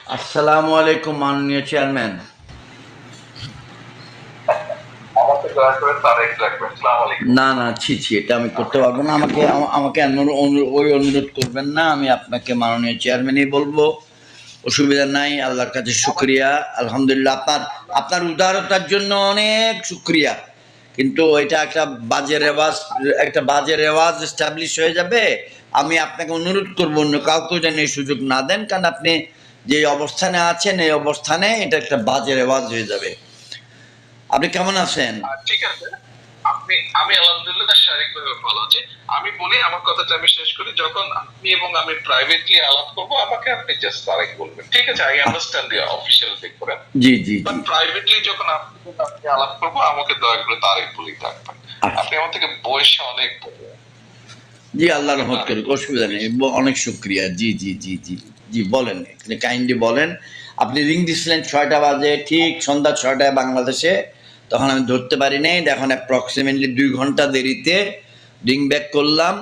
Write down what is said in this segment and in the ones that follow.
আসসালামু আলাইকুম মাননীয় চেয়ারম্যান। আমাকে দয়া করে তারেক রাখবেন। আসসালামু আলাইকুম। না না, ছি ছি, এটা আমি করতে পারবো না। আমাকে আমাকে ওই অনুরোধ করবেন না। আমি আপনাকে মাননীয় চেয়ারম্যানই বলবো, অসুবিধা নাই। আল্লাহর কাছে শুক্রিয়া, আলহামদুলিল্লাহ। আপনার আপনার উদারতার জন্য অনেক শুক্রিয়া। কিন্তু এটা একটা বাজে রেওয়াজ এস্টাবলিশ হয়ে যাবে। আমি আপনাকে অনুরোধ করবো অন্য কাউকে যেন এই সুযোগ না দেন, কারণ আপনি যে অবস্থানে আছেন এই অবস্থানে এটা একটা বাজে রেওয়াজ হয়ে যাবে। আপনি কেমন আছেন? ঠিক আছে, আমি আলহামদুলিল্লাহ শারীরিকভাবে ভালো আছি। আমি বলি আমার কথাটা আমি শেষ করি। যখন আপনি এবং আমি প্রাইভেটলি আলাপ করবো আমাকে আপনি জাস্ট তারেক বলবেন, ঠিক আছে? আই আন্ডারস্ট্যান্ড ইউ অফিসিয়াল দিক করে, জি জি বাট জি। প্রাইভেটলি যখন আপনি আলাপ করবো আমাকে দয়া করে তারেক বলেই থাকবেন। আপনি আমার থেকে বয়সে অনেক বড়। জি, আল্লাহ রহমত করুক, অসুবিধা নেই। অনেক শুক্রিয়া। জি জি জি জি জি, বলেন, কাইন্ডলি বলেন। আপনি রিং দিছিলেন 6টা বাজে, ঠিক সন্ধ্যা 6টায় বাংলাদেশে। তখন আমি ধরতে পারি নাই। এখন অ্যাপ্রক্সিমেটলি 2 ঘন্টা দেরিতে রিং ব্যাক করলাম।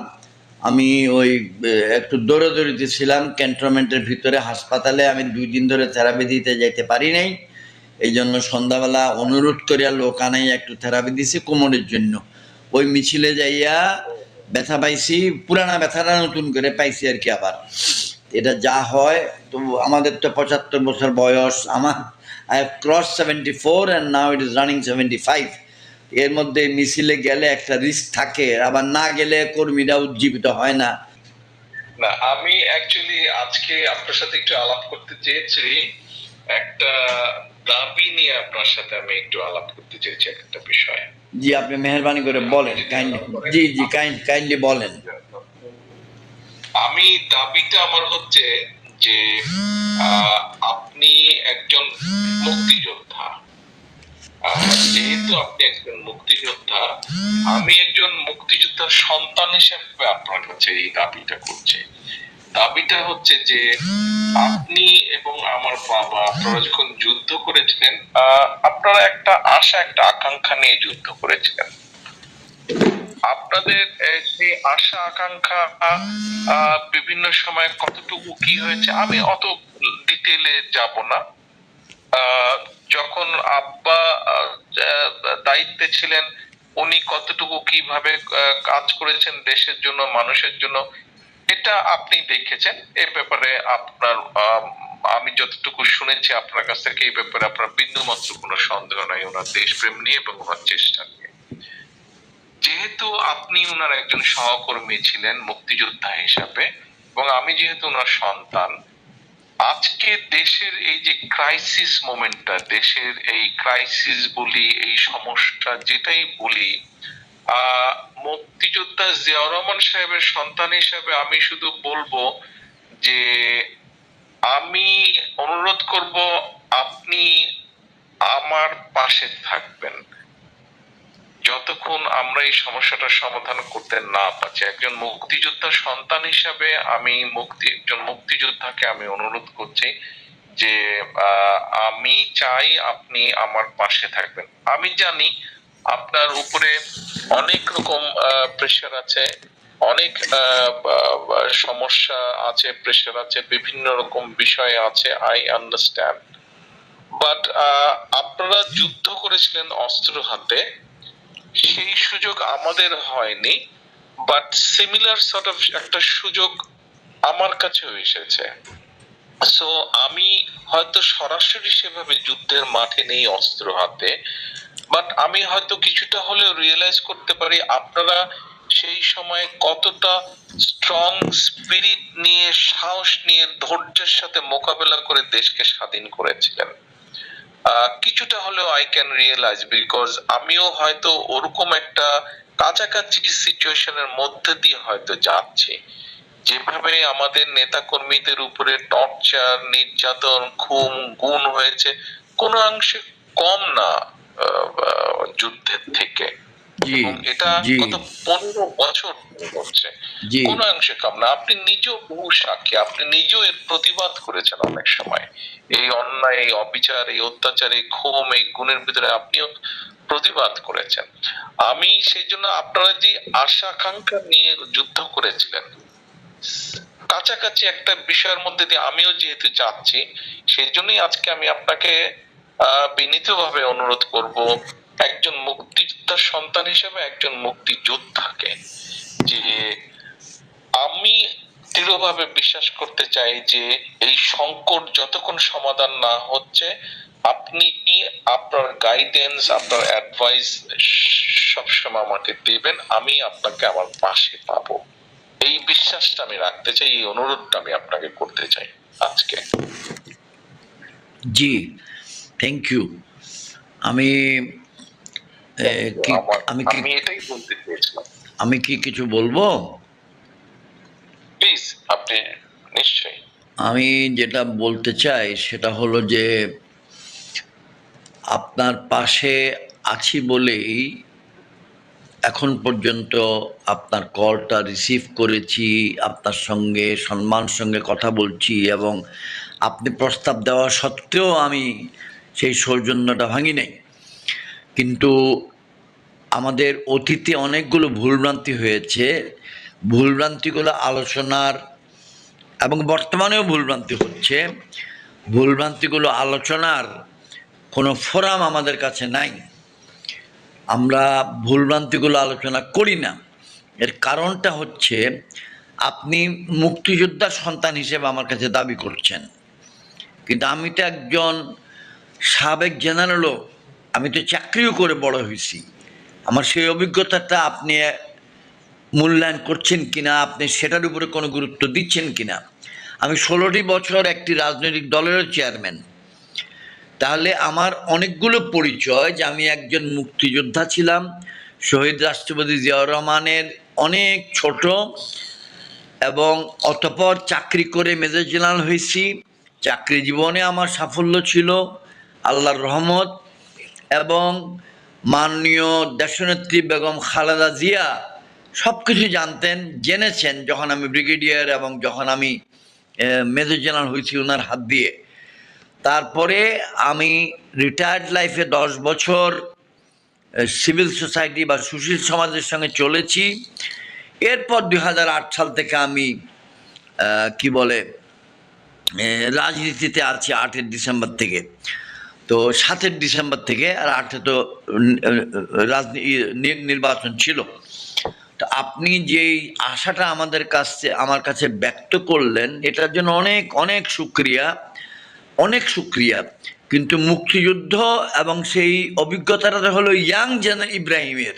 আমি ওই একটু দৌড়াদৌড়িতে ছিলাম ক্যান্টনমেন্টের ভিতরে হাসপাতালে। আমি 2 দিন ধরে থেরাপি দিতে যাইতে পারি নাই। এই জন্য সন্ধ্যাবেলা অনুরোধ করিয়া লোক আনাই একটু থেরাপি দিছি কোমরের জন্য। ওই মিছিলে যাইয়া ব্যথা পাইছি, পুরানা ব্যথাটা নতুন করে পাইছি আর কি। আবার এটা যা হয়, তো আমাদের তো 75 বছর বয়স। আমার I have cross 74 and now it is running 75। এর মধ্যে মিছিলে গেলে একটা রিস্ক থাকে, আবার না গেলে কর্মীরা উজ্জীবিত হয় না। না, আমি অ্যাকচুয়ালি আজকে আপনার সাথে একটু আলাপ করতে চেয়েছি। একটা দাবি নিয়ে আপনার সাথে আমি একটু আলাপ করতে চেয়েছি একটা বিষয়। জি, আপনি মেহরবানি করে বলেন, কাইন্ডলি। জি জি, কাইন্ডলি বলেন। আমি দাবিটা আমার হচ্ছে যে আপনি একজন মুক্তিযোদ্ধা। যেহেতু আপনি একজন মুক্তিযোদ্ধা, আমি একজন মুক্তিযোদ্ধার সন্তান হিসেবে আপনার কাছে এই দাবিটা করছি। দাবিটা হচ্ছে যে আপনি এবং আমার বাবা আপনারা যখন যুদ্ধ করেছিলেন, আপনারা একটা আশা একটা আকাঙ্ক্ষা নিয়ে যুদ্ধ করেছিলেন। আপনাদের সেই আশা আকাঙ্ক্ষা বিভিন্ন সময় কতটুকু কি হয়েছে আমি অত ডিটেইলে যাব না। যখন আব্বা দায়িত্বে ছিলেন উনি কতটুকু কিভাবে কাজ করেছেন দেশের জন্য মানুষের জন্য এটা আপনি দেখেছেন। এ ব্যাপারে আপনার আমি যতটুকু শুনেছি আপনার কাছ থেকে এই ব্যাপারে আপনার বিন্দুমাত্র কোনো সন্দেহ নাই ওনার দেশপ্রেম নিয়ে এবং ওনার চেষ্টা নিয়ে। যেহেতু আপনি ওনার একজন সহকর্মী ছিলেন মুক্তিযোদ্ধা হিসাবে এবং আমি যেহেতু ওনার সন্তান, আজকে দেশের এই যে ক্রাইসিস মোমেন্টটা, দেশের এই ক্রাইসিস বলি এই সমস্যা যেটাই বলি, মুক্তিযোদ্ধা জিয়াউর রহমান সাহেবের সন্তান হিসেবে আমি শুধু বলবো যে আমি অনুরোধ করব আপনি আমার পাশে থাকবেন যতক্ষণ আমরা এই সমস্যাটার সমাধান করতে না পারছি। একজন মুক্তিযোদ্ধার সন্তান হিসাবে আমি একজন মুক্তিযোদ্ধাকে আমি অনুরোধ করছি যে আমি চাই আপনি আমার পাশে থাকবেন। আমি জানি আপনার উপরে অনেক রকম প্রেশার আছে, অনেক সমস্যা আছে, প্রেশার আছে, বিভিন্ন রকম বিষয় আছে, আই আন্ডারস্ট্যান্ড। বাট আপনারা যুদ্ধ করেছিলেন অস্ত্র হাতে, সেই সুযোগ আমাদের হয়নি, বাট সিমিলার সর্ট অফ একটা সুযোগ আমার কাছেও এসেছে। সো আমি হয়তো সরাসরি সেভাবে যুদ্ধের মাঠে নেই অস্ত্র হাতে, বাট আমি হয়তো কিছুটা হলেও রিয়েলাইজ করতে পারি আপনারা সেই সময় কতটা স্ট্রং স্পিরিট নিয়ে সাহস নিয়ে ধৈর্যের সাথে মোকাবেলা করে দেশকে স্বাধীন করেছিলেন। কিছুটা হলেও আই ক্যান রিয়েলাইজ, বিকজ আমিও হয়তো ওরকম একটা কাছাকাছি সিচুয়েশনের মধ্যে দিয়ে হয়তো যাচ্ছি। যেভাবে আমাদের নেতা কর্মীদের উপরে টর্চার নির্যাতন খুন গুম হয়েছে কোন অংশে কম না যুদ্ধের থেকে, এবং এটা গত 15 বছর হচ্ছে, কোন অংশে কম না। আপনি নিজেও বহু সাক্ষী, আপনি নিজেও এর প্রতিবাদ করেছেন অনেক সময়। এই অন্যায় এই অবিচার এই অত্যাচার এই খুন এই গুণের ভিতরে আপনিও প্রতিবাদ করেছেন। আমি সেই জন্য আপনারা যে আশা আকাঙ্ক্ষা নিয়ে যুদ্ধ করেছিলেন কাছাকাছি একটা বিষয়ের মধ্যে দিয়ে আমিও যেহেতু যাচ্ছি, সেই জন্যই আজকে আমি আপনাকে বিনীতভাবে অনুরোধ করব, একজন মুক্তিযোদ্ধার সন্তান হিসেবে একজন মুক্তিযোদ্ধাকে, যে আমি দৃঢ়ভাবে বিশ্বাস করতে চাই যে এই সংকট যতক্ষণ সমাধান না হচ্ছে, আপনি আপনার গাইডেন্স, আপনার অ্যাডভাইস সবসময় আমাকে দিবেন, আমি আপনাকে আমার পাশে পাবো। এই বিশ্বাসটা আমি রাখতে চাই, এই অনুরোধটা আমি আপনাকে করতে চাই আজকে। জি, থ্যাংক ইউ। আমি আমি এটাই বলতে চেয়েছিলাম। আমি কি কিছু বলবো? প্লিজ, আপনি নিশ্চয়ই। আমি যেটা বলতে চাই সেটা হলো যে আপনার পাশে আছি বলেই এখন পর্যন্ত আপনার কলটা রিসিভ করেছি, আপনার সঙ্গে সম্মানের সঙ্গে কথা বলছি, এবং আপনি প্রস্তাব দেওয়া সত্ত্বেও আমি সেই সৌজন্যটা ভাঙি নাই। কিন্তু আমাদের অতীতে অনেকগুলো ভুলভ্রান্তি হয়েছে, ভুলভ্রান্তিগুলো আলোচনার, এবং বর্তমানেও ভুলভ্রান্তি হচ্ছে, ভুলভ্রান্তিগুলো আলোচনার কোনো ফোরাম আমাদের কাছে নাই। আমরা ভুলভ্রান্তিগুলো আলোচনা করি না। এর কারণটা হচ্ছে আপনি মুক্তিযোদ্ধার সন্তান হিসেবে আমার কাছে দাবি করছেন, কিন্তু আমি তো একজন সাবেক জেনারেলও, আমি তো চাকরিও করে বড় হয়েছি। আমার সেই অভিজ্ঞতাটা আপনি মূল্যায়ন করছেন কিনা, আপনি সেটার উপরে কোনো গুরুত্ব দিচ্ছেন কিনা। আমি 16টি বছর একটি রাজনৈতিক দলেরও চেয়ারম্যান। তাহলে আমার অনেকগুলো পরিচয়, যে আমি একজন মুক্তিযোদ্ধা ছিলাম, শহীদ রাষ্ট্রপতি জিয়াউর রহমানের অনেক ছোট, এবং অতঃপর চাকরি করে মেজর জেনারেল হয়েছি। চাকরি জীবনে আমার সাফল্য ছিল আল্লাহর রহমত, এবং মাননীয় দেশনেত্রী বেগম খালেদা জিয়া সব কিছু জানতেন, জেনেছেন যখন আমি ব্রিগেডিয়ার এবং যখন আমি মেজর জেনারেল হয়েছি ওনার হাত দিয়ে। তারপরে আমি রিটায়ার্ড লাইফে 10 বছর সিভিল সোসাইটি বা সুশীল সমাজের সঙ্গে চলেছি। এরপর 2008 সাল থেকে আমি কি বলে রাজনীতিতে আছি, 8 ডিসেম্বর থেকে। তো 7 ডিসেম্বর থেকে, আর 8 তো নির্বাচন ছিল। তো আপনি যেই আশাটা আমার কাছে ব্যক্ত করলেন, এটার জন্য অনেক অনেক শুকরিয়া, অনেক শুকরিয়া। কিন্তু মুক্তিযুদ্ধ এবং সেই অভিজ্ঞতাটা হলো ইয়াং ইব্রাহিমের।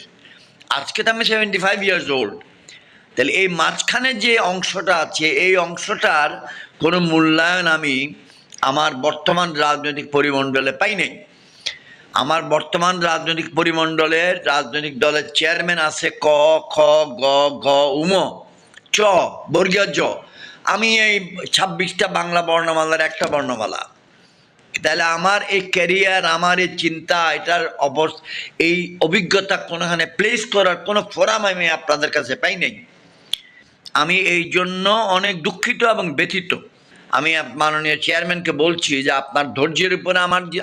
আজকে তো আমি 75 ইয়ার্স ওল্ড। তাহলে এই মাঝখানে যে অংশটা আছে, এই অংশটার কোনো মূল্যায়ন আমি আমার বর্তমান রাজনৈতিক পরিমণ্ডলে পাই নাই। আমার বর্তমান রাজনৈতিক পরিমণ্ডলের রাজনৈতিক দলের চেয়ারম্যান আছে ক, খ, গ, ঘ, উম, চ, বর্গীয় জ। আমি এই 26টা বাংলা বর্ণমালার একটা বর্ণমালা। তাহলে আমার এই ক্যারিয়ার, আমার এই চিন্তা, এটার এই অভিজ্ঞতা কোনোখানে প্লেস করার কোনো ফোরাম আমি আপনাদের কাছে পাই নাই। আমি এই জন্য অনেক দুঃখিত এবং ব্যথিত। আমি মাননীয় চেয়ারম্যানকে বলছি যে আপনার ধৈর্যের উপরে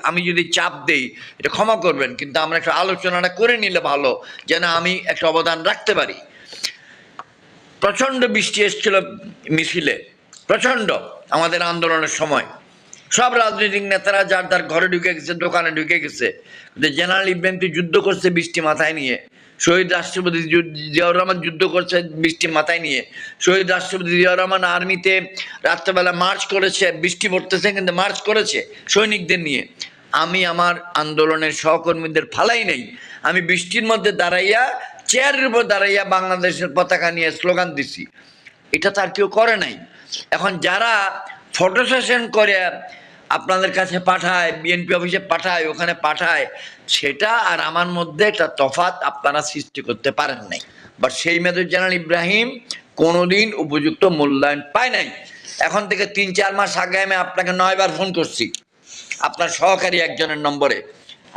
আমি যদি চাপ দেই এটা ক্ষমা করবেন, কিন্তু আমরা একটা আলোচনাটা করে নিলে ভালো, যেন আমি একটা অবদান রাখতে পারি। প্রচণ্ড বৃষ্টি এসেছিল মিছিলে, প্রচণ্ড, আমাদের আন্দোলনের সময়। সব রাজনৈতিক নেতারা যার যার ঘরে ঢুকে গেছে, দোকানে ঢুকে গেছে। কিন্তু জেনারেল ইব্রাহিম যুদ্ধ করছে বৃষ্টি মাথায় নিয়ে, শহীদ রাষ্ট্রপতি জিয়াউর রহমান যুদ্ধ করছে বৃষ্টি মাথায় নিয়ে। শহীদ রাষ্ট্রপতি জিয়াউর রহমান আর্মিতে রাত্রেবেলা মার্চ করেছে, বৃষ্টি পড়তেছে কিন্তু মার্চ করেছে সৈনিকদের নিয়ে। আমি আমার আন্দোলনের সহকর্মীদের ফালাই নেই, আমি বৃষ্টির মধ্যে দাঁড়াইয়া, চেয়ারের উপর দাঁড়াইয়া বাংলাদেশের পতাকা নিয়ে স্লোগান দিছি। এটা তার কেউ করে নাই। এখন যারা ফটো সেশন করে আপনাদের কাছে পাঠায়, বিএনপি অফিসে পাঠায়, ওখানে পাঠায়, সেটা আর আমার মধ্যে একটা তফাৎ আপনারা সৃষ্টি করতে পারেন নাই। বাট সেই মেজর জেনারেল ইব্রাহিম কোনোদিন উপযুক্ত মূল্যায়ন পায় নাই। এখন থেকে 3-4 মাস আগে আমি আপনাকে 9 বার ফোন করছি আপনার সহকারী একজনের নম্বরে।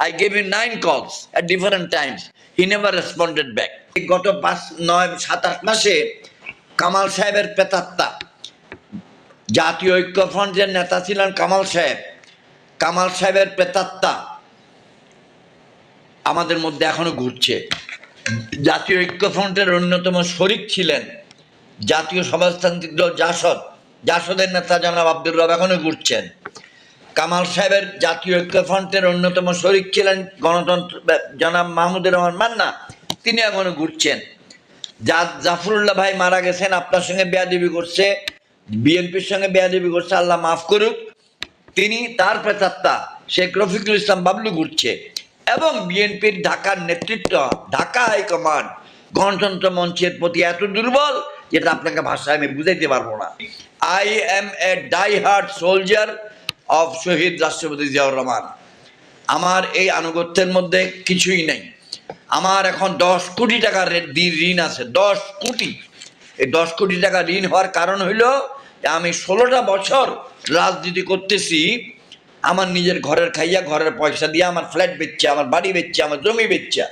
I gave him 9 calls at different times. He never responded back. গত 5-9-7-8 মাসে কামাল সাহেবের প্রেতাত্মা, জাতীয় ঐক্যফ্রন্টের নেতা ছিলেন কামাল সাহেব, কামাল সাহেবের প্রেতাত্মা আমাদের মধ্যে এখনো ঘুরছে। জাতীয় ঐক্যফ্রন্টের অন্যতম শরিক ছিলেন জাতীয় সমাজতান্ত্রিক দল জাসদের নেতা জনাব আব্দুর রব এখনো ঘুরছেন। কামাল সাহেবের জাতীয় ঐক্যফ্রন্টের অন্যতম শরিক ছিলেন গণতন্ত্র জনাব মাহমুদুর রহমান মান্না, তিনি এখনো ঘুরছেন। জাফরুল্লাহ ভাই মারা গেছেন, আপনার সঙ্গে বেয়াদবি করছে, বিএনপির সঙ্গে বেয়াদবি করছে, আল্লাহ মাফ করুক। তিনি তার প্রেতাত্মা শেখ রফিকুল ইসলাম বাবলু ঘুরছে এবং বিএনপির ঢাকার নেতৃত্ব, ঢাকা হাইকমান্ড গণতন্ত্র মঞ্চের প্রতি এত দুর্বল যেটা আপনাকে ভাষায় আমি বুঝাইতে পারবো না। I am a die hard soldier of শহীদ রাষ্ট্রপতি জিয়াউর রহমান। আমার এই আনুগত্যের মধ্যে কিছুই নেই। আমার এখন 10 কোটি টাকার ঋণ আছে, 10 কোটি। এই 10 কোটি টাকা ঋণ হওয়ার কারণ হইল যে আমি 16টা বছর রাজনীতি করতেছি, আমার নিজের ঘরের খাইয়া, ঘরের পয়সা দিয়ে, আমার ফ্ল্যাট বেচছে, আমার বাড়ি বেচছে, আমার জমি বেচছে।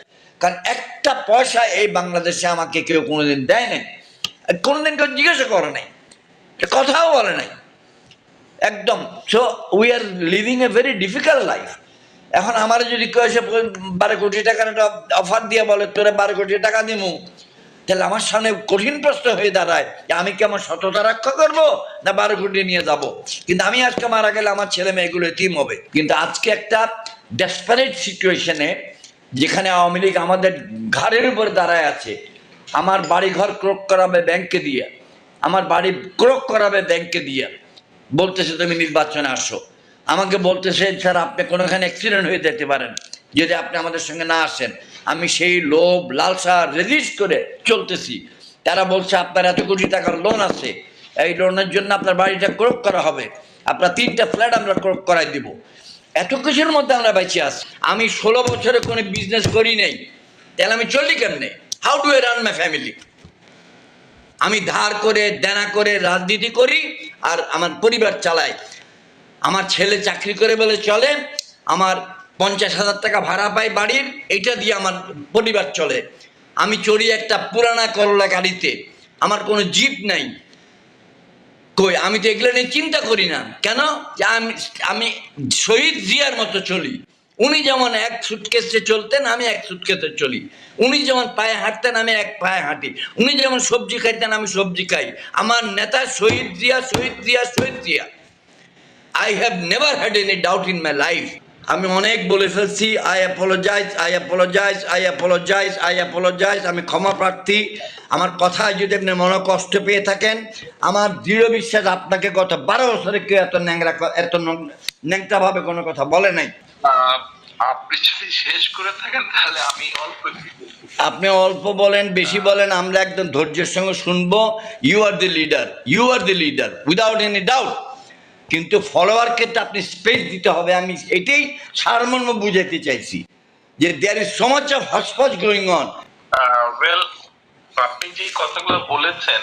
কারণ একটা পয়সা এই বাংলাদেশে আমাকে কেউ কোনোদিন দেয় নাই, কোনোদিন কেউ জিজ্ঞাসা করে নাই, কথাও বলে নাই একদম। So we are living a very difficult life. এখন আমার যদি কেউ এসে 12 কোটি টাকার একটা অফার দিয়ে বলে তোরে 12 কোটি টাকা দিমু, তাহলে আমার সামনে কঠিন প্রশ্ন হয়ে দাঁড়ায় যে আমি কি আমার সততা রক্ষা করবো না 12 কোটি নিয়ে যাব। কিন্তু আমি আজকে মারা গেলে আমার ছেলে মেয়েগুলো এতিম হবে। কিন্তু আজকে একটা ডেসপারেট সিচুয়েশনে, যেখানে আওয়ামী লীগ আমাদের ঘাড়ের উপরে দাঁড়ায় আছে, আমার বাড়ি ঘর ক্রোক করাবে ব্যাংকে দিয়ে, আমার বাড়ি ক্রোক করাবে ব্যাংকে দিয়ে, বলতেছে তুমি নির্বাচনে আসো। আমাকে বলতেছে স্যার আপনি কোনোখানে অ্যাক্সিডেন্ট হয়ে যেতে পারেন যদি আপনি আমাদের সঙ্গে না আসেন। আমি সেই লোভ লালসা রেজিস্ট করে চলতেছি। তারা বলছে আপনার এত কোটি টাকার লোন আছে, এই লোনের জন্য আপনার বাড়িটা ক্রোক করা হবে, আপনার 3টা ফ্ল্যাট আমরা ক্রোক করাই দিব। এত কিছুর মধ্যে আমরা বেঁচে আছি। আমি 16 বছরে কোনো বিজনেস করি নাই, তাহলে আমি চলি কেমনে? How do I run my family? আমি ধার করে দেনা করে রাজনীতি করি আর আমার পরিবার চালাই। আমার ছেলে চাকরি করে বলে চলে, আমার 50,000 টাকা ভাড়া পাই বাড়ির, এইটা দিয়ে আমার পরিবার চলে। আমি চড়ি একটা পুরানা করলা গাড়িতে, আমার কোনো জিপ নাই। কই, আমি তো এগুলো নিয়ে চিন্তা করি না। কেন? যে আমি শহীদ জিয়ার মতো চলি। উনি যেমন এক সুটকেসে চলতেন, আমি এক সুটকেসে চলি। উনি যেমন পায়ে হাঁটতেন, আমি এক পায়ে হাঁটি। উনি যেমন সবজি খাইতেন, আমি সবজি খাই। আমার নেতা শহীদ জিয়া, শহীদ জিয়া, শহীদ Zia. I have never had any doubt in my life. আমি অনেক বলে ফেলছি। I apologize, I apologize, I apologize, I apologize. আমি ক্ষমা প্রার্থী। আমার কথায় যদি আপনি মনে কষ্ট পেয়ে থাকেন, আমার দৃঢ় বিশ্বাস আপনাকে গত 12 বছরে কেউ এত ন্যাংটাভাবে কোনো কথা বলে নাই। আপনি যদি শেষ করে থাকেন তাহলে আমি অল্প একটু বলবো। আপনি অল্প বলেন, বেশি বলেন, আমরা একদম ধৈর্যের সঙ্গে শুনবো। You are the leader, you are the leader without any doubt. কিন্তু ফলোয়ারকে তো আপনি স্পেস দিতে হবে। আমি এটাই সারমর্ম বুঝাইতে চাইছি যে there is so much of hotchpotch going on. Well, আপনি যে কথাগুলো বলেছেন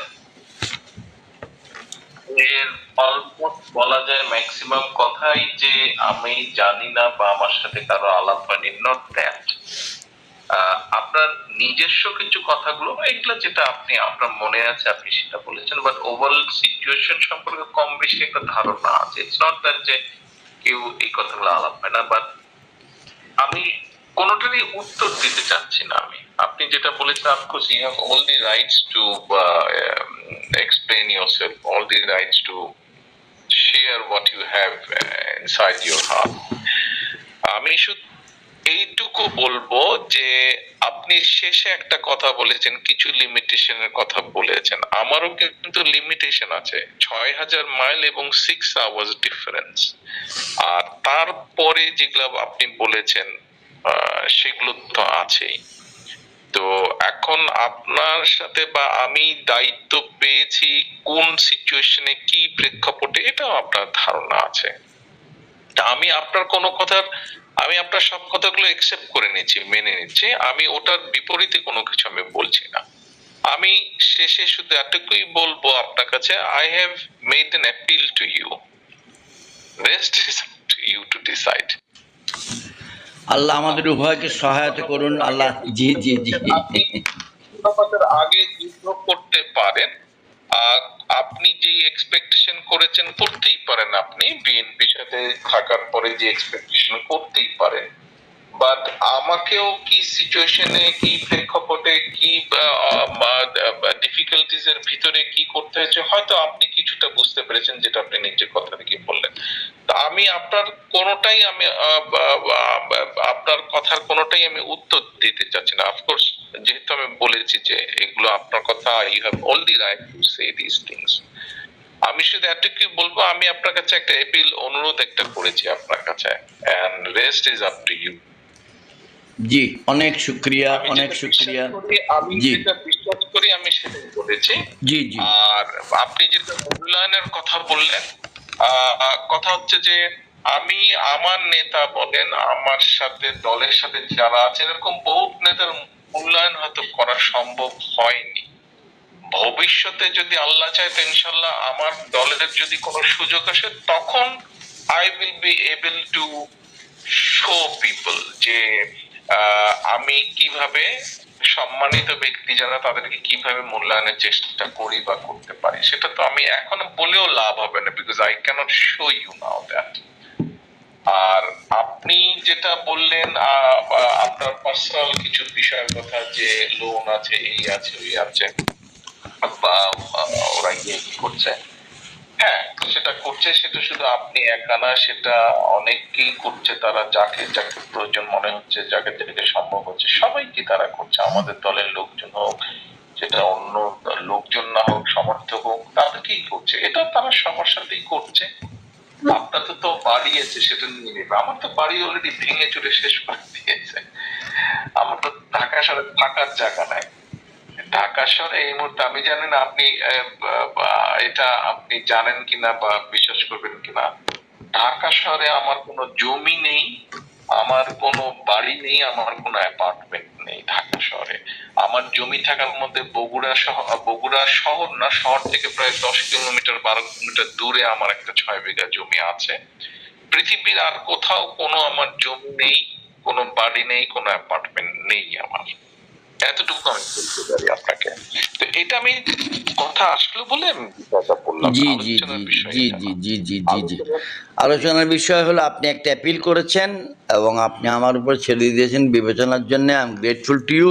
এর অলমোস্ট বলা যায় ম্যাক্সিমাম কথাই যে আমি জানি না বা আমার সাথে কারো আলাপ হয়নি, নট দ্যাট। আপনার নিজস্ব কিছু কথাগুলো এগুলো যেটা আপনি আপনার মনে আছে আপনি সেটা বলেছেন, বাট ওভারঅল সিচুয়েশন সম্পর্কে কম বেশি একটা ধারণা আছে। ইটস নট দ্যাট যে কেউ এই কথাগুলো আলাপ হয় না, বাট আমি কোনোটারই উত্তর দিতে চাচ্ছি না। আমি আপনি যেটা বলেছেন, of course you have all the rights to explain yourself, all the rights to share what you have inside your heart. আমি শুধু এইটুকু বলবো যে আপনি শেষে একটা কথা বলেছেন, কিছু লিমিটেশনের কথা বলেছেন। আমারও কিন্তু লিমিটেশন আছে, 6,000 মাইল এবং 6 আওয়ার্স ডিফারেন্স। আর তারপরে যেগুলো আপনি বলেছেন সেগুলো তো আছেই। তো এখন আপনার সাথে বা আমি দায়িত্ব পেয়েছি কোন সিচুয়েশনে কি প্রেক্ষাপটে, এটাও আপনার ধারণা আছে। আমি আপনার কোনো কথার, আমি আপনার সব কথাগুলো একসেপ্ট করে নিচ্ছি, মেনে নিচ্ছি। আমি ওটার বিপরীতে কোনো কিছু আমি বলছি না। আমি শেষে শুধু এতটুকুই বলবো আপনার কাছে, I have made an appeal to you, rest is to you to decide. Allah আমাদের উভয়কে সহায়তা করুন। আল্লাহ জি জি জি। আগে যুদ্ধ করতে পারেন, আর আপনি যে এক্সপেকটেশন করেছেন করতেই পারেন। আপনি বিএনপির সাথে থাকার পরে যে এক্সপেকটেশন করতেই পারেন, বাট আমাকেও কি সিচুয়েশনে, কি প্রেক্ষাপটে, কি ডিফিকাল্টিজ এর ভিতরে কি করতে হয়েছে হয়তো আপনি কিছুটা বুঝতে পেরেছেন, যেটা আপনি নিজের কথা থেকে বললেন। তা আমি আপনার কোনোটাই আমি আপনার কথার কোনোটাই আমি উত্তর দিতে চাচ্ছি না। অফকোর্স যেহেতু আমি বলেছি যে এগুলো আপনার কথা, you have all the right to say this things. আমি শুধু এতটুকুই বলবো, আমি আপনার কাছে একটা অ্যাপিল, অনুরোধ একটা করেছি আপনার কাছে, and rest is up to you. জি, অনেক শুক্রিয়া, আমি অনেক যেটা শুক্রিয়া। বিশ্বাস করি, আমি জি যেটা বিশ্বাস করি আমি সেটাই বলেছি। জি জি আর আপনি যেটা মূল্যায়নের কথা বললেন, কথা হচ্ছে যে আমি, আমার নেতা বলেন, আমার সাথে দলের সাথে যারা আছে, এরকম বহুত নেতার মূল্যায়ন হয়তো করা সম্ভব হয়নি। ভবিষ্যতে যদি আল্লাহ চায় তো ইনশাল্লাহ আমার দলের যদি কোনো সুযোগ আসে, তখন I will be able to show people যে আমি কিভাবে সম্মানিত ব্যক্তি যারা, তাদেরকে কিভাবে মূল্যায়নের চেষ্টা করি বা করতে পারি। সেটা তো আমি এখন বলেও লাভ হবে না, because I can't show you now that. আর আপনি যেটা বললেন আপনার পার্সোনাল কিছু বিষয়ের কথা, যে লোন আছে, এই আছে, ওই আছে, বা ওরা গিয়ে কি করছে, হ্যাঁ সেটা করছে, সেটা শুধু আপনি একা না, সেটা অনেকেই করছে। তারা যাকে যাকে প্রয়োজন মনে হচ্ছে, যাকে যাকে সম্ভব হচ্ছে, সবাইকে তারা করছে। আমাদের দলের লোকজন হোক, সেটা অন্য লোকজন না হোক, সমর্থক হোক, তাদেরকেই করছে। এটা তারা সবার সাথেই করছে। আপনার তো বাড়ি আছে, সেটা নিয়ে নেবে। আমার তো বাড়ি অলরেডি ভেঙে চুরে শেষ করে দিয়েছে। আমার তো ঢাকা শহরে থাকার জায়গা নাই। ঢাকা শহরে এই মুহূর্তে, আমি জানি না আপনি এটা আপনি জানেন কিনা বা বিশ্বাস করবেন কিনা, ঢাকা শহরে আমার কোনো জমি নেই, আমার কোনো বাড়ি নেই, আমার কোনো অ্যাপার্টমেন্ট নেই ঢাকা শহরে। আমার জমি থাকার মধ্যে বগুড়া শহর না, শহর থেকে প্রায় 10 কিলোমিটার 12 কিলোমিটার দূরে আমার একটা 6 বিঘা জমি আছে। পৃথিবীর আর কোথাও কোনো আমার জমি নেই, কোনো বাড়ি নেই, কোনো অ্যাপার্টমেন্ট নেই আমার। এতটুকু আমি বলতে পারি আপনাকে। তো এটা আমি কথা আসলো বলে আমি কথা বললাম, জি জি জি আলোচনার বিষয় জি এটা জি না। জি জি জি জি আলোচনার বিষয় হলো আপনি একটা অ্যাপিল করেছেন এবং আপনি আমার উপর ছেড়ে দিয়েছেন বিবেচনার জন্য। I am grateful to you.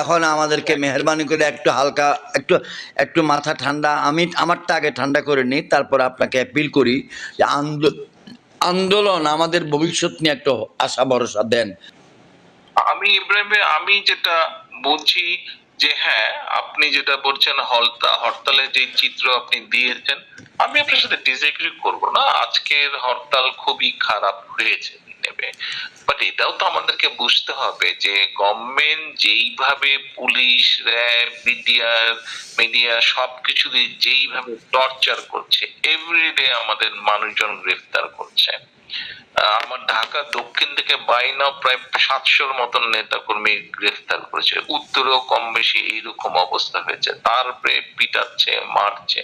এখন আমাদেরকে মেহরবানি করে একটু হালকা, একটু একটু মাথা ঠান্ডা, আমি আমারটা আগে ঠান্ডা করে নিই, তারপর আপনাকে অ্যাপিল করি যে আন্দোলন আমাদের ভবিষ্যৎ নিয়ে একটু আশা ভরসা দেন। আমি ইব্রাহিম ভাই, আমি যেটা বলছি যে হ্যাঁ, আপনি যেটা বলছেন হরতালের যে চিত্র আপনি দিয়েছেন, আমি আপনার সাথে ডিসএগ্রি করব না। আজকের হরতাল খুবই খারাপ হয়েছে নেবে, বাট এটাও তো আমাদেরকে বুঝতে হবে যে গভর্নমেন্ট যেইভাবে পুলিশ, র্যাব, মিডিয়া সবকিছু দিয়ে যেইভাবে টর্চার করছে, এভরিডে আমাদের মানুষজন গ্রেফতার করছে। আমার ঢাকা দক্ষিণ থেকে বাইনাও প্রায় 700-র মতন নেতা কর্মী গ্রেফতার করেছে। উত্তরেও কম বেশি এইরকম অবস্থা হয়েছে, তারপরে পিটাচ্ছে, মারছে।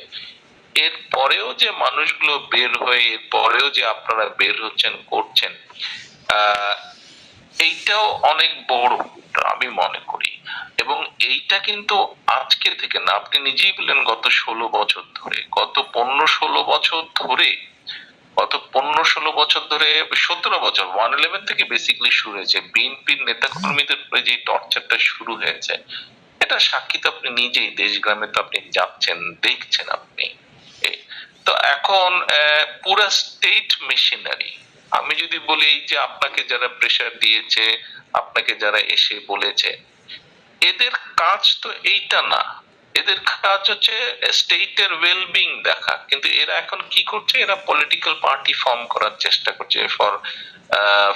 এর পরেও যে মানুষগুলো বের হয়ে, এর পরেও যে আপনারা বের হচ্ছেন, করছেন, আহ এইটাও অনেক বড় আমি মনে করি। এবং এইটা কিন্তু আজকে থেকে না, আপনি নিজেই বললেন গত 16 বছর ধরে, গত 15-16 বছর ধরে, গত 15-16 বছর ধরে, 17 বছর 111 থেকে বেসিক্যালি শুরু হয়েছে বিএনপির নেতা কর্মীদের উপরে যে টর্চারটা শুরু হয়েছে। এটা সাক্ষী তো আপনি নিজেই, দেশ গ্রামে তো আপনি যাচ্ছেন, দেখছেন আপনি। তো এখন পুরো স্টেট মেশিনারি, আমি যদি বলি এই যে আপনাকে যারা প্রেসার দিয়েছে, আপনাকে যারা এসে বলেছে, এদের কাজ তো এইটা না। এদের কাজ হচ্ছে স্টেটের ওয়েলবিং দেখা, কিন্তু এরা এখন কি করছে, এরা পলিটিক্যাল পার্টি ফর্ম করার চেষ্টা করছে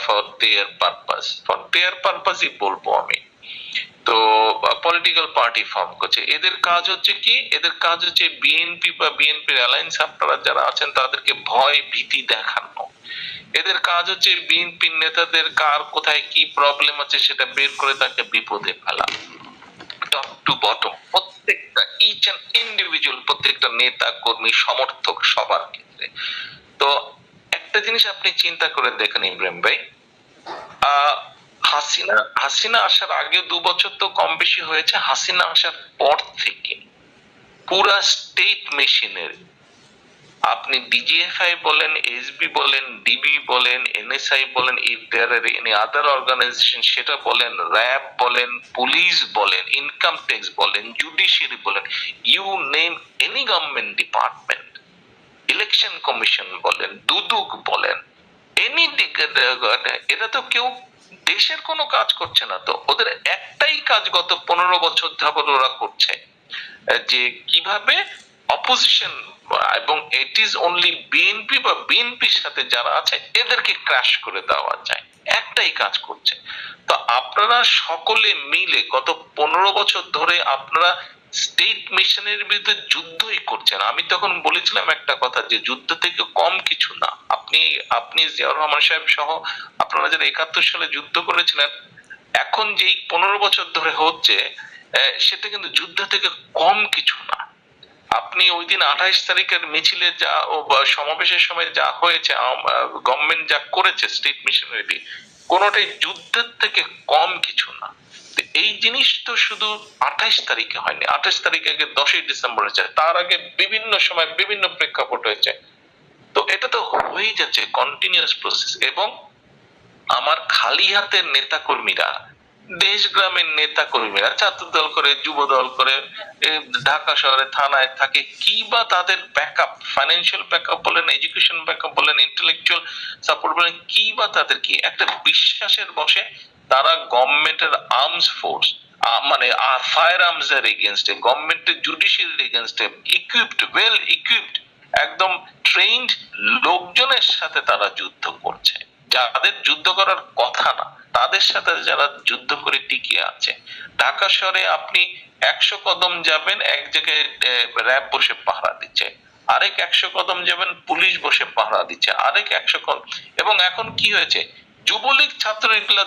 ফর দেয়ার পারপাসই বলবো আমি। তো পলিটিক্যাল পার্টি ফর্ম করছে। এদের কাজ হচ্ছে কি, এদের কাজ হচ্ছে বিএনপি বা বিএনপির অ্যালায়েন্স আপনারা যারা আছেন তাদেরকে ভয় ভীতি দেখানো। এদের কাজ হচ্ছে বিএনপির নেতাদের কার কোথায় কি প্রবলেম আছে সেটা বের করে তাকে বিপদে ফেলা, টপ টু বটম, প্রত্যেকটা ইচ এন্ড ইন্ডিভিজুয়াল, প্রত্যেকটা নেতা কর্মী সমর্থক সবার ক্ষেত্রে। তো একটা জিনিস আপনি চিন্তা করে দেখেন ইব্রাহিম ভাই, হাসিনা আসার আগে 2 বছর তো কম বেশি হয়েছে, হাসিনা আসার পর থেকে পুরা স্টেট মেশিনারি আপনি ডিজিএফআই বলেন, এসবি বলেন, ডিবি বলেন, এনএসআই বলেন, if there are any other organization সেটা বলেন, র্যাব বলেন, পুলিশ বলেন, ইনকাম ট্যাক্স বলেন, জুডিশিয়ারি বলেন, you name any government department, election commission বলেন, দুদক বলেন, এনি, এটা তো কেউ দেশের কোনো কাজ করছে না। তো ওদের একটাই কাজ গত 15 বছর যাবত ওরা করছে, যে কিভাবে অপোজিশন, এবং ইট ইজ অনলি বিএনপি বা বিএনপির সাথে যারা আছে এদেরকে ক্র্যাশ করে দেওয়া যায়, একটাই কাজ করছে। তো আপনারা সকলে মিলে গত 15 বছর ধরে আপনারা স্টেট মিশনের বিরুদ্ধে যুদ্ধই করছেন। আমি তখন বলেছিলাম একটা কথা, যে যুদ্ধ থেকে কম কিছু না। আপনি জিয়াউর রহমান সাহেব সহ আপনারা যারা 71 সালে যুদ্ধ করেছিলেন, এখন যেই 15 বছর ধরে হচ্ছে, সেটা কিন্তু যুদ্ধ থেকে কম কিছু না। আপনি ওই দিন 28 তারিখের মিছিলে যা সমাবেশের সময় যা হয়েছে, গভর্নমেন্ট যা করেছে স্টেট মিশনারি, কোনোটাই যুদ্ধের থেকে কম কিছু না। তো এই জিনিস তো শুধু 28 তারিখে হয়নি, 28 তারিখে আগে 10ই ডিসেম্বর হয়েছে, তার আগে বিভিন্ন সময় বিভিন্ন প্রেক্ষাপট হয়েছে। তো এটা তো হয়েই যাচ্ছে কন্টিনিউয়াস প্রসেস। এবং আমার খালি হাতের নেতা কর্মীরা, দেশ গ্রামের নেতা কর্মীরা ছাত্র দল করে, যুব দল করে, ঢাকা শহরে থানায় থাকে, কি বা তাদের ব্যাকআপ, ফাইন্যান্সিয়াল ব্যাকআপ বলেন, এডুকেশন ব্যাকআপ বলেন, ইন্টেলেকচুয়াল সাপোর্ট বলেন, কি বা তাদের কি একটা বিশ্বাসের বসে তারা গভর্নমেন্টের আর্মস ফোর্স, মানে ফায়ার আর্মস এর এগেইনস্টে, গভর্নমেন্টের জুডিশিয়ারির এগেইনস্টে ইকুইপড, ওয়েল ইকুইপড, একদম ট্রেইনড লোকজনের সাথে তারা যুদ্ধ করছে, যাদের যুদ্ধ করার কথা না তাদের সাথে যারা যুদ্ধ করে টিকে আছে। ঢাকা শহরে আপনি 100 কদম যাবেন, এক জায়গায় র্যাব বসে পাহারা দিচ্ছে, আরেক 100 কদম যাবেন পুলিশ বসে পাহারা দিচ্ছে, আরেক 100 কদম। এবং এখন কি হয়েছে, যুবলীগ ছাত্র এগুলা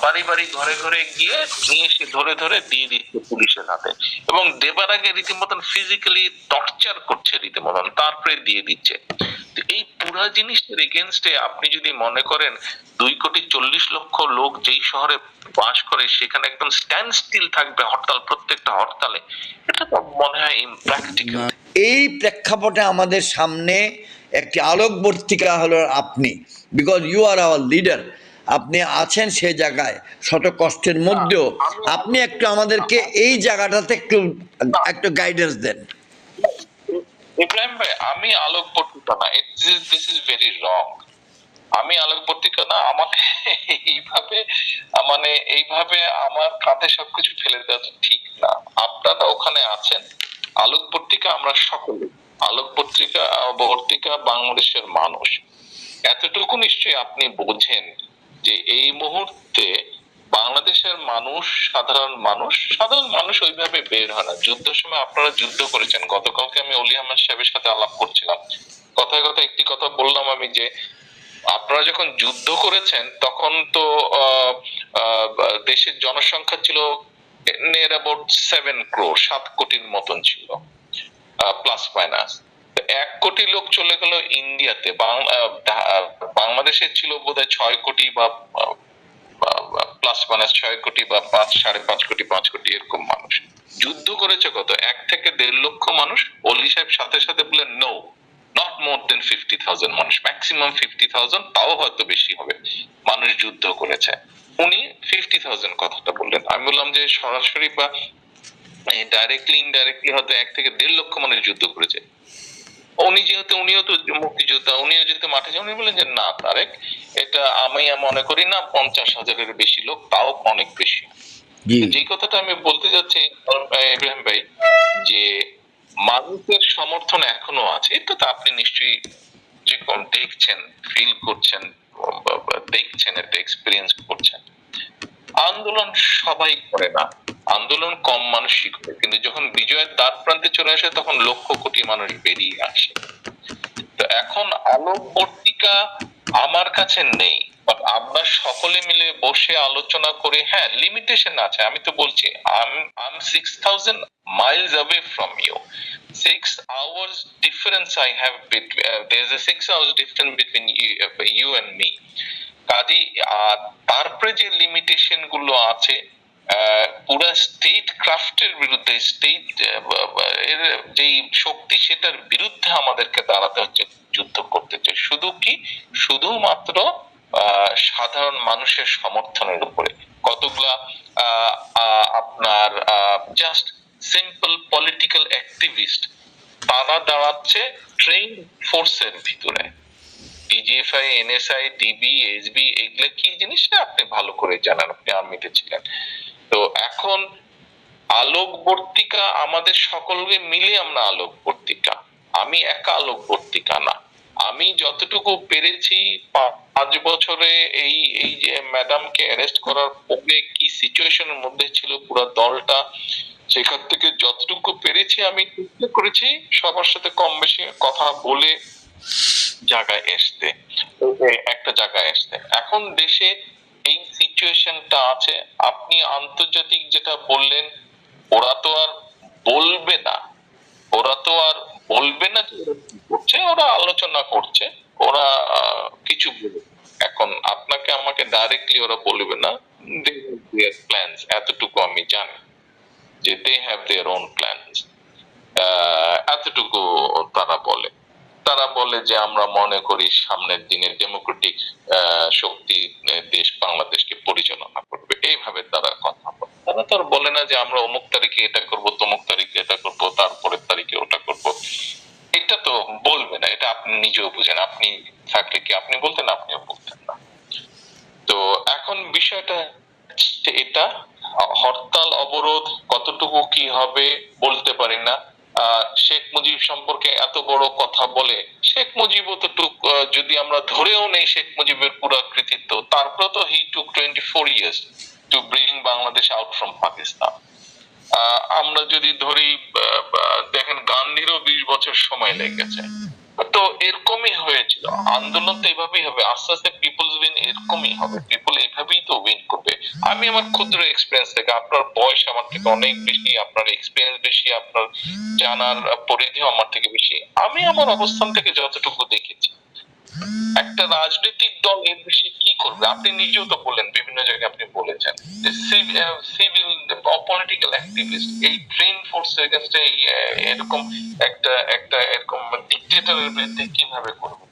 বাড়ি বাড়ি ঘরে ঘরে গিয়ে নিয়ে এসে ধরে ধরে দিয়ে দিচ্ছে পুলিশের হাতে, এবং দেবার আগে রীতিমতন ফিজিক্যালি টর্চার করছে রীতিমতন, তারপরে দিয়ে দিচ্ছে। তো এই পুরা জিনিসের এগেনস্টে আপনি যদি মনে করেন 2,40,00,000 লোক যেই শহরে বাস করে সেখানে একদম স্ট্যান্ড স্টিল থাকবে হরতাল, প্রত্যেকটা হরতালে, এটা তো মনে হয় ইমপ্র্যাকটিক্যাল। এই প্রেক্ষাপটে আমাদের সামনে একটি আলোকবর্তিকা হলো আপনি, because you are our leader. আপনি আছেন সেই জায়গায় শত কষ্টের মধ্যেও, আপনি একটু আমাদেরকে এই জায়গাটাতে একটু একটু গাইডেন্স দেন। ইব্রাহিম ভাই, আমি আলোক পত্রিকা না, দিস ইজ ভেরি রং। আমি আলোক পত্রিকা না, আমাকে এইভাবে, মানে এইভাবে আমার কাঁধে সবকিছু ফেলে দেওয়া তো ঠিক না। আপনারা ওখানে আছেন, আলোক পত্রিকা আমরা সকলে, আলোক পত্রিকা পত্রিকা বাংলাদেশের মানুষ, এতটুকু নিশ্চয়ই আপনি বোঝেন যে এই মুহূর্তে বাংলাদেশের মানুষ, সাধারণ মানুষ ওইভাবে বের হয় না। যুদ্ধের সময় আপনারা যুদ্ধ করেছেন, গতকালকে আমি অলি আহমেদ সাহেবের সাথে আলাপ করছিলাম, কথায় কথায় একটি কথা বললাম আমি, যে আপনারা যখন যুদ্ধ করেছেন তখন তো দেশের জনসংখ্যা ছিল নিয়ার অ্যাবাউট 7 crore, 7 কোটির মতন ছিল, প্লাস মাইনাস। 1 কোটি লোক চলে গেল ইন্ডিয়াতে, বাংলাদেশে ছিল বোধহয় 6 কোটি বা প্লাস মাইনাস 6 কোটি বা 5.5 কোটি, 5 কোটি এরকম মানুষ। যুদ্ধ করেছে কত, 1 থেকে 1.5 লক্ষ মানুষ। অলি সাহেব সাথে সাথে বললেন নো, নট মোর দেন 50,000 মানুষ, ম্যাক্সিমাম 50,000, তাও হয়তো বেশি হবে, মানুষ যুদ্ধ করেছে। উনি 50,000 কথাটা বললেন। আমি বললাম যে সরাসরি বা ডাইরেক্টলি ইনডাইরেক্টলি হয়তো 1 থেকে 1.5 লক্ষ মানুষ যুদ্ধ করেছে। উনিও তো মুক্তিযোদ্ধা, উনিও যেহেতু মাঠে যান, উনি বললেন যে না তারেক, এটা আমি মনে করি না 50,000-এর বেশি লোক, তাও অনেক বেশি। যে কথাটা আমি বলতে যাচ্ছি ইব্রাহিম ভাই, যে মানুষের সমর্থন এখনো আছে, এটা তো আপনি নিশ্চয়ই যে কোন দেখছেন, ফিল করছেন, দেখছেন, এটা এক্সপেরিয়েন্স করছেন। আন্দোলন সবাই করে না, আন্দোলন কম মানুষই করে, কিন্তু যখন বিজয়ের দ্বার প্রান্তে চলে আসে তখন লক্ষ কোটি মানুষ বেরিয়ে আসে। তো এখন আলোক পত্রিকা আমার কাছে নেই, বাট আমরা সকলে মিলে বসে আলোচনা করে, হ্যাঁ লিমিটেশন আছে, আমি তো বলছি I'm 6,000 miles away from you, 6 hours difference I have there's a 6 hours difference between you and me। কাজী তারপরে যে লিমিটেশন গুলো আছে পুরা স্টেট ক্রাফটের বিরুদ্ধে, স্টেট এর যেই শক্তি সেটার বিরুদ্ধে আমাদেরকে দাঁড়াতে হচ্ছে, যুদ্ধ করতে হচ্ছে। শুধু কি, শুধুমাত্র সাধারণ মানুষের সমর্থনের উপরে। কতগুলা আপনার জাস্ট সিম্পল পলিটিক্যাল অ্যাক্টিভিস্ট, তারা দাঁড়াচ্ছে ট্রেন ফোর্সের ভিতরে। ডিজিএফআই, এনএসআই, ডিবি, এসবি, এগুলো কি জিনিস না আপনি ভালো করে জানেন, আপনি আর্মিতে ছিলেন। তো এখন আলোকবর্তিকা আমাদের সকলকে মিলে, আমরা আলোকবর্তিকা, আমি একা আলোকবর্তিকা না। আমি যতটুকু পেরেছি 5 বছরে এই এই যে ম্যাডামকে অ্যারেস্ট করার পরে কি সিচুয়েশনের মধ্যে ছিল পুরো দলটা, সেখান থেকে যতটুকু পেরেছি আমি চেষ্টা করেছি সবার সাথে কম বেশি কথা বলে জায়গায় আসতে, একটা জায়গায় আসতে। এখন দেশে এই সিচুয়েশনটা আছে, আপনি আন্তর্জাতিক যেটা বললেন, ওরা তো আর বলবে না, ওরা তো আর বলবে না যে ওরা কি করছে, ওরা আলোচনা করছে, ওরা কিছু বলবে। এখন আপনাকে আমাকে ডাইরেক্টলি ওরা বলবে না, প্ল্যানস, এতটুকু আমি জানি যে they have their own plans, এতটুকু তারা বলে। তারা বলে যে আমরা মনে করি সামনের দিনে ডেমোক্রেটিক শক্তি দেশ বাংলাদেশকে পরিচালনা করবে, এইভাবে তারা কথা বলে। তারা তো আর বলে না যে আমরা অমুক তারিখে এটা করব, তমুক তারিখে এটা করব, তারপরের তারিখে ওটা করব। এটা তো বলবে না, এটা আপনি নিজেও বুঝেন। আপনি থাকলে কি আপনি বলতেন? আপনিও বলতেন না। তো এখন বিষয়টা হচ্ছে এটা, হরতাল অবরোধ কতটুকু কি হবে বলতে পারি না। শেখ মুজিব সম্পর্কে এত বড় কথা বলে, শেখ মুজিবও তো যদি আমরা ধরেও নেই শেখ মুজিবের পুরো কৃতিত্ব, তারপরে তো হি টুক 24 years to bring Bangladesh out from Pakistan. আমরা যদি ধরি, দেখেন গান্ধীরও 20 বছর সময় লেগেছে। তো এরকমই হয়েছিল, আন্দোলন তো এভাবেই হবে, আস্তে আস্তে পিপলস উইন এরকমই হবে, পিপল এইভাবেই তো উইন করবে। আমি আমার ক্ষুদ্র এক্সপিরিয়েন্স থেকে, আপনার বয়স আমার থেকে অনেক বেশি, আপনার এক্সপিরিয়েন্স বেশি, আপনার জানার পরিধিও আমার থেকে বেশি, আমি আমার অবস্থান থেকে যতটুকু দেখেছি, একটা রাজনৈতিক দল এর বেশি কি করবে? আপনি নিজেও তো বললেন, বিভিন্ন জায়গায় আপনি বলেছেন যে সিভিল পলিটিক্যাল অ্যাক্টিভিস্ট এই ট্রেন ফোর্স এগেইনস্ট এরকম একটা একটা এরকম ডিক্টেটরের বিরুদ্ধে কিভাবে করবে?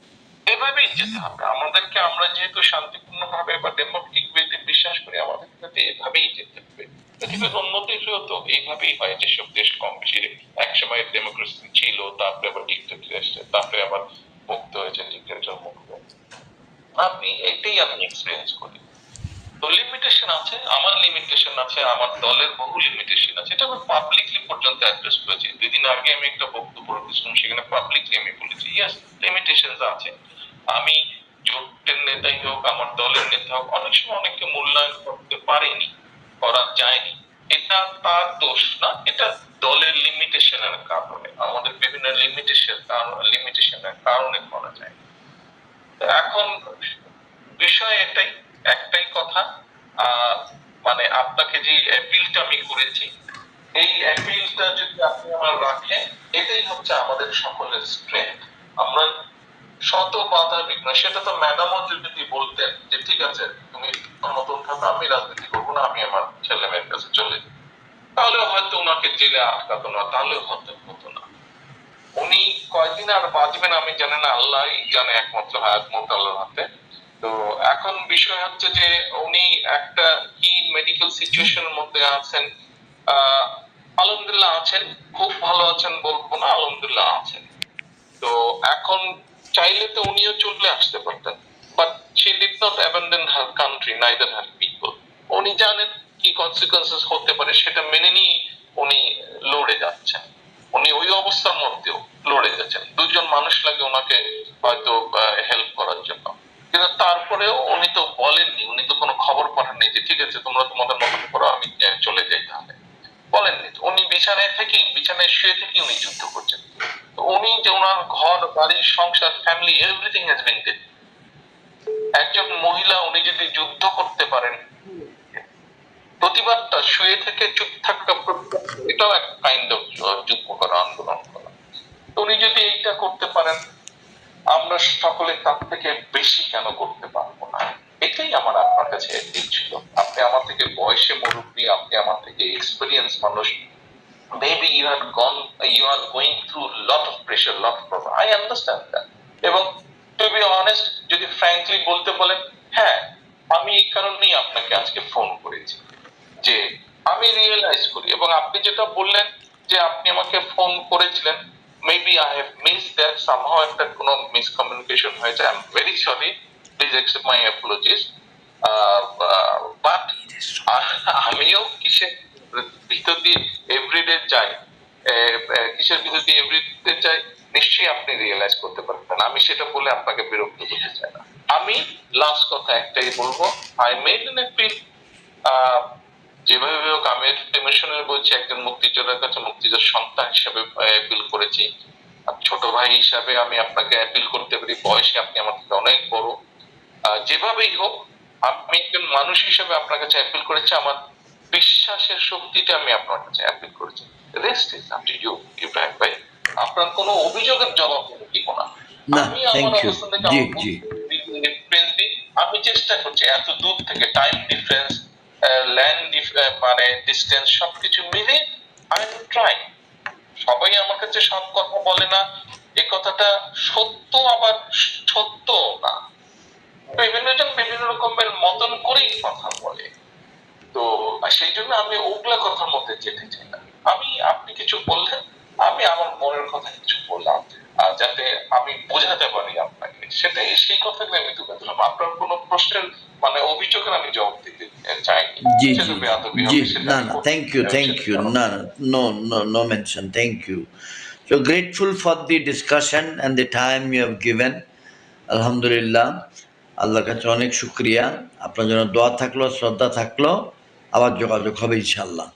এভাবেই যেতে হবে আমাদেরকে। আমরা যেহেতু শান্তিপূর্ণ ভাবে বা ডেমোক্রেটিক ওয়েতে বিশ্বাস করি, আমাদের সাথে এভাবেই যেতে হবে। পৃথিবীর অন্য দেশেও তো এইভাবেই হয়, যেসব দেশ কম বেশি একসময় ডেমোক্রেসি ছিল, তারপরে আবার ডিক্টেটর এসেছে, তারপরে আবার মুক্ত হয়েছে, ডিক্টেটর মুক্ত। আমি এটাই আমি এক্সপিরিয়েন্স করি। তো লিমিটেশন আছে, আমার লিমিটেশন আছে, আমার দলের বহু লিমিটেশন আছে, এটা আমি পাবলিকলি পর্যন্ত অ্যাড্রেস করেছি। 2 দিন আগে আমি একটা বক্তব্য রেখেছিলাম, সেখানে পাবলিকলি আমি বলেছি ইয়েস লিমিটেশনস আছে। আমি জোটের নেতাই হোক, আমার দলের নেতা হোক, অনেক সময় অনেককে মূল্যায়ন করতে পারিনি, করা যায়নি। এটা তার দোষ না, এটা দলের লিমিটেশনের কারণে, আমাদের বিভিন্ন লিমিটেশনের কারণে করা যায়। এখন বিষয় এটাই, একটাই কথা, মানে আপনাকে যে অ্যাপিলটা আমি করেছি, এই অ্যাপিলটা যদি আপনি আমার রাখেন, এটাই হচ্ছে আমাদের সকলের স্ট্রেংথ। আমরা শত বাধা বিঘ্ন, সেটা তো ম্যাডামও যদি বলতেন যে ঠিক আছে তুমি নতুন থাকো, আমি রাজনীতি করবো না, আমি আমার ছেলে মেয়ের কাছে চলে যাই, তাহলে হয়তো ওনাকে জেলে আটকাতো না, তাহলে হতো না। উনি কয়দিন আর বাঁচবেন আমি জানি না, আল্লাহ জানে, একমাত্র হায়াত মত আল্লাহর হাতে। তো এখন বিষয় হচ্ছে যে উনি একটা কি মেডিকেল সিচুয়েশনের মধ্যে আছেন, আলহামদুলিল্লাহ আছেন, খুব ভালো আছেন বলবো না, আলহামদুলিল্লাহ আছেন। তো এখন চাইলে তো উনিও চলে আসতে পারতেন, but she did not abandon her country neither her people. উনি জানেন কি কনসিকুয়েন্সেস হতে পারে, সেটা মেনে নিয়ে উনি লড়ে যাচ্ছেন। উনি ওই অবস্থার মধ্যেও লড়ে যাচ্ছেন, 2জন মানুষ লাগে ওনাকে হয়তো হেল্প করার জন্য, কিন্তু তারপরেও উনি তো বলেননি, উনি তো কোনো খবর পাঠাননি যে ঠিক আছে তোমরা তোমাদের মতন করো, আমি চলে যাই, তাহলে বলেননি। উনি বিছানায় শুয়ে থেকে উনি যুদ্ধ করছেন। তো উনি যে ওনার ঘর বাড়ি সংসার family everything has been dead. একজন মহিলা উনি যদি যুদ্ধ করতে পারেন, প্রতিবাদটা শুয়ে থেকে চুপ থাকা, এটাও এক কাইন্ড অফ যুদ্ধ করা, আন্দোলন করা। তো উনি যদি এইটা করতে পারেন, আমরা সকলে তার থেকে বেশি কেন করতে পারবো না? এটাই আমার আপনার কাছে অ্যাপিল ছিল। আপনি আমার থেকে বয়সে মুরব্বী, আপনি আমার থেকে এক্সপিরিয়েন্স মানুষ। Maybe you are going through lot of pressure, lot of problem. I understand that. এবং to be honest, যদি frankly বলতে বলেন, হ্যাঁ, আমি এই কারণেই আপনাকে আজকে ফোন করেছি যে আমি রিয়েলাইজ করি, এবং আপনি যেটা বললেন যে আপনি আমাকে ফোন করেছিলেন, maybe I have miss that, somehow একটা কোনো মিসকমিউনিকেশন হয়েছে। I am very sorry, please accept my apologies. But আমিও কিসের ভিতর দিয়ে এভরিডে যাই, কিসের ভিতর দিয়ে এভরিডে যাই, নিশ্চয়ই আপনি রিয়েলাইজ করতে পারবেন। আমি সেটা বলে আপনাকে বিরক্ত করতে চাই না। আমি লাস্ট কথা একটাই বলবো, আই মেড এন অ্যাপিল। যেভাবে হোক আমি ইমোশনাল বলছি, একজন মুক্তিযোদ্ধার কাছে মুক্তিযোদ্ধার সন্তান হিসেবে অ্যাপিল করেছি। ছোট ভাই হিসাবে আমি আপনাকে অ্যাপিল করতে পারি, বয়সে আপনি আমার থেকে অনেক বড়। যেভাবেই হোক আমি একজন মানুষ হিসেবে আপনার কাছে অ্যাপিল করেছি, আমার বিশ্বাসের শক্তিতে আমি আপনার কাছে অ্যাপিল করেছি। Rest is up to you Ibrahim ভাই। আপনার কোনো অভিযোগের জবাব দিব না। না, আমি থ্যাংক আমার ইউ। অবস্থান থেকে জি আমার জি ডিফারেন্স দিই। আমি চেষ্টা করছি এত দূর থেকে, টাইম ডিফারেন্স, ল্যান্ড মানে ডিস্টেন্স সবকিছু মিলে আই এম ট্রাই। সবাই আমার কাছে সব কথা বলে না, এই কথাটা সত্য আবার সত্য না। বিভিন্ন জন বিভিন্ন রকমের মতন করেই কথা বলে। তো সেই জন্য আমি ওগুলা কথার মধ্যে যেতে চাই না। আপনি কিছু বললেন, আমি আমার মনের কথা কিছু বললাম, যাতে আমি বোঝাতে পারি আপনাকে, সেটাই, সেই কথাগুলো আমি তুলে দিলাম। আপনার কোনো প্রশ্নের মানে অভিযোগের আমি জবাব দিতে চাইনি। জি সেটা জি বেয়াদবি জি হবে, সেটা না আমি না করতে থ্যাংক ইউ চাই, থ্যাংক সেটা ইউ কারণ না no no no mention thank you so grateful for the discussion and the time you have given আলহামদুলিল্লাহ আল্লাহর কাছে অনেক শুকরিয়া আপনার জন্য দোয়া থাকলো শ্রদ্ধা থাকলো আবার যোগাযোগ হবে ইনশাআল্লাহ